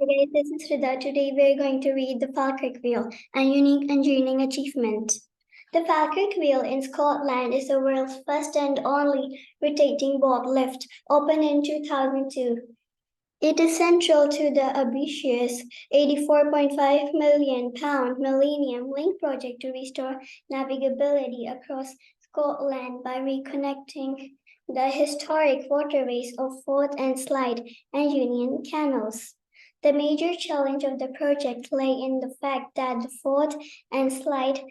Hey guys, this is Rida. Today we're going to read the Falkirk Wheel, a unique engineering achievement. The Falkirk Wheel in Scotland is the world's first and only rotating boat lift, opened in 2002. It is central to the ambitious £84.5 million Millennium Link project to restore navigability across Scotland by reconnecting the historic waterways of Forth and Clyde and Union Canals. The major challenge of the project lay in the fact that the Forth and Clyde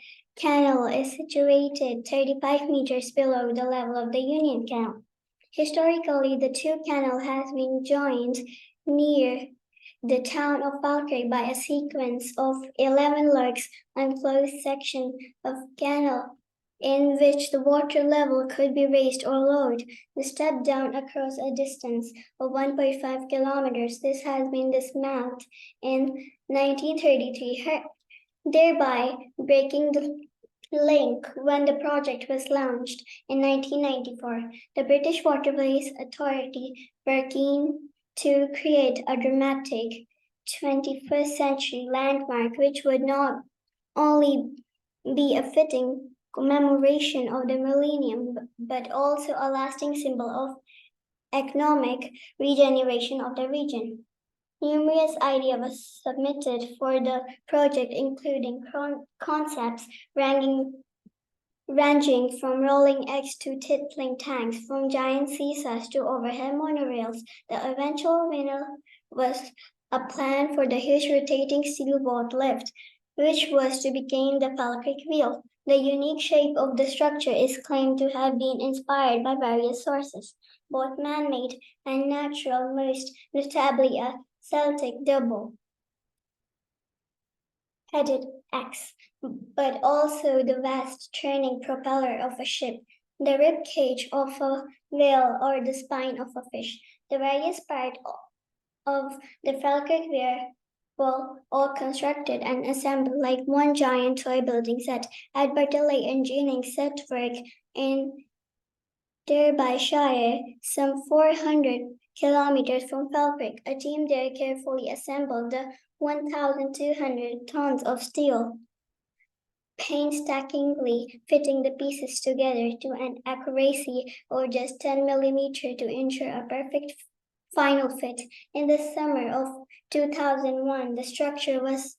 Canal is situated 35 meters below the level of the Union Canal. Historically, the two canals have been joined near the town of Falkirk by a sequence of 11 large enclosed sections of canal in which the water level could be raised or lowered. The step down across a distance of 1.5 kilometers. This has been dismantled in 1933, thereby breaking the link when the project was launched in 1994. The British Waterways Authority were keen to create a dramatic 21st century landmark which would not only be a fitting commemoration of the millennium but also a lasting symbol of economic regeneration of the region. Numerous ideas were submitted for the project, including concepts ranging from rolling eggs to tippling tanks, from giant seesaws to overhead monorails. The eventual winner was a plan for the huge rotating steel boat lift, which was to become the Falkirk Wheel. The unique shape of the structure is claimed to have been inspired by various sources, both man-made and natural, most notably a Celtic double-headed axe, but also the vast turning propeller of a ship, the rib cage of a whale, or the spine of a fish. The various parts of the Falkirk were all constructed and assembled like one giant toy building set at Berkeley Engineering set work in Derbyshire, some 400 kilometers from Falkirk. A team there carefully assembled the 1,200 tons of steel, painstakingly fitting the pieces together to an accuracy of just 10 millimeters to ensure a perfect final fit. In the summer of 2001, the structure was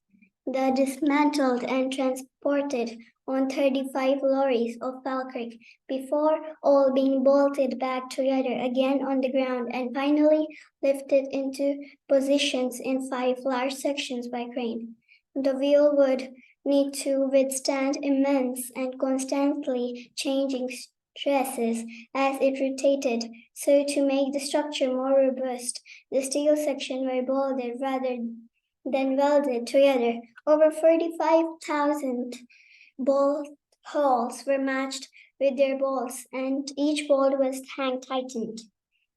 dismantled and transported on 35 lorries of Falkirk before all being bolted back together again on the ground and finally lifted into positions in 5 large sections by crane. The wheel would need to withstand immense and constantly changing stresses as it rotated, so to make the structure more robust, the steel sections were bolted rather than welded together. Over 45,000 bolt holes were matched with their bolts, and each bolt was hang-tightened.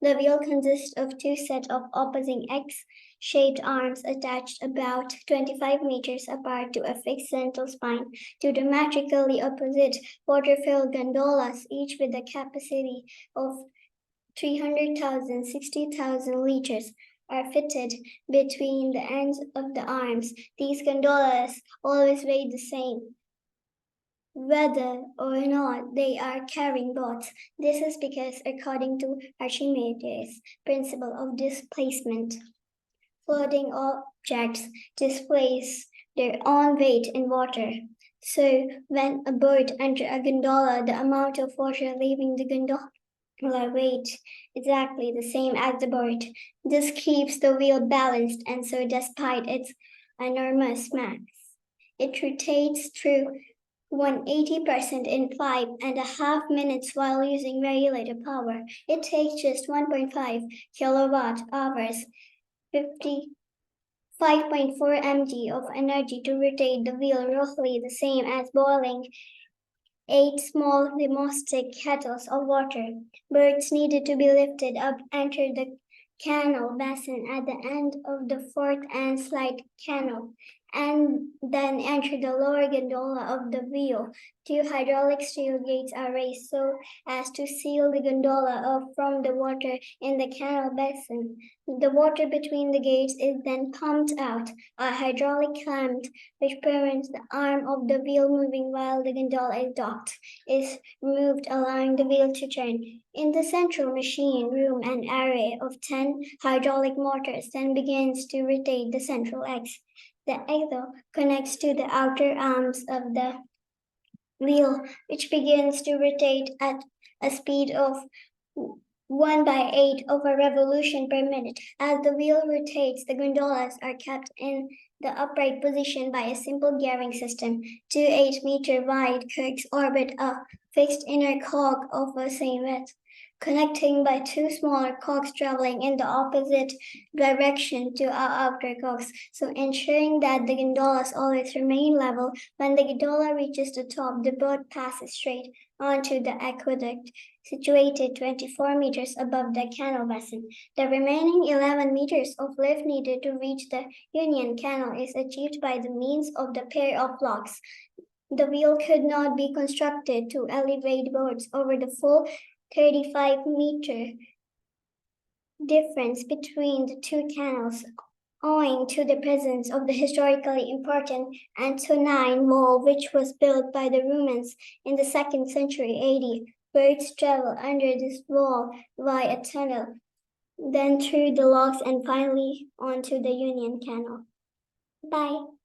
The wheel consists of 2 sets of opposing X-shaped arms attached about 25 meters apart to a fixed central spine. Two diametrically opposite water-filled gondolas, each with a capacity of 60,000 liters, are fitted between the ends of the arms. These gondolas always weigh the same, whether or not they are carrying boats. This is because, according to Archimedes' principle of displacement, floating objects displace their own weight in water. So, when a boat enters a gondola, the amount of water leaving the gondola weight exactly the same as the boat. This keeps the wheel balanced, and so despite its enormous mass, it rotates through 180% in 5.5 minutes while using very little power. It takes just 1.5 kilowatt hours, 5.4 mg of energy to rotate the wheel, roughly the same as boiling 8 small domestic kettles of water. Birds needed to be lifted up, enter the canal basin at the end of the Forth and Clyde Canal, and then enter the lower gondola of the wheel. Two hydraulic steel gates are raised so as to seal the gondola off from the water in the canal basin. The water between the gates is then pumped out. A hydraulic clamp, which prevents the arm of the wheel moving while the gondola is docked, is removed, allowing the wheel to turn. In the central machine room, an array of 10 hydraulic motors then begins to rotate the central axis. The axle connects to the outer arms of the wheel, which begins to rotate at a speed of 1/8 of a revolution per minute. As the wheel rotates, the gondolas are kept in the upright position by a simple gearing system. Two 8-meter wide cogs orbit a fixed inner cog of the same width, connecting by two smaller cogs traveling in the opposite direction to our outer cogs, so ensuring that the gondolas always remain level. When the gondola reaches the top, the boat passes straight onto the aqueduct, situated 24 meters above the canal basin. The remaining 11 meters of lift needed to reach the Union Canal is achieved by the means of the pair of locks. The wheel could not be constructed to elevate boats over the full 35-meter difference between the two canals, owing to the presence of the historically important Antonine Wall, which was built by the Romans in the 2nd century AD. Boats travel under this wall via a tunnel, then through the locks and finally onto the Union Canal. Bye.